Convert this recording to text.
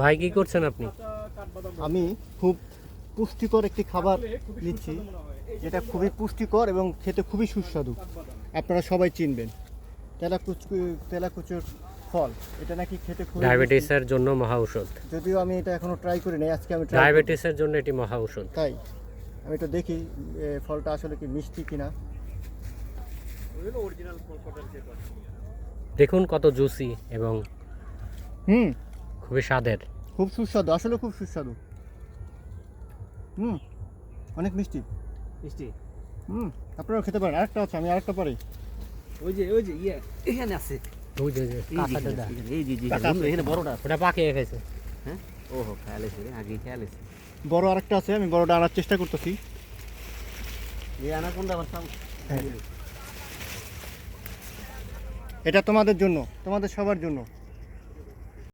ভাই কি করছেন আপনি? আমি খুব পুষ্টিকর একটি খাবার নিচ্ছি, যেটা খুবই পুষ্টিকর এবং খেতে খুবই সুস্বাদু। আপনারা সবাই চিনবেন তেলাকুচুর ফল। এটা নাকি খেতে খুবই ডায়াবেটিসের জন্য মহা ঔষধ। যদিও আমি এটা এখনো ট্রাই করি নাই, আজকে আমি ট্রাই করব। ডায়াবেটিসের জন্য এটি মহা ঔষধ। তাই আমি একটু দেখি ফলটা আসলে কি মিষ্টি কিনা। দেখুন কত জুসি এবং খুবই স্বাদের। খুব সুস্বাদু, আসলে খুব সুস্বাদু। অনেক মিষ্টি। আপনারাও খেতে পারেন। আরেকটা আছে, আমি আরেকটা পারি। ওই যে এখানে আছে। ওই যে কাঁচাটা দা। এখানে বড়টা আছে। ওটা পাকিয়ে গেছে। হ্যাঁ, ওহো, খেয়াল আছে, আগে খেয়াল আছে। বড় আরেকটা আছে, আমি বড়টা আনার চেষ্টা করতেছি। এই আনাকোন্ডা আমার সামনে। এটা তোমাদের জন্য, তোমাদের সবার জন্য।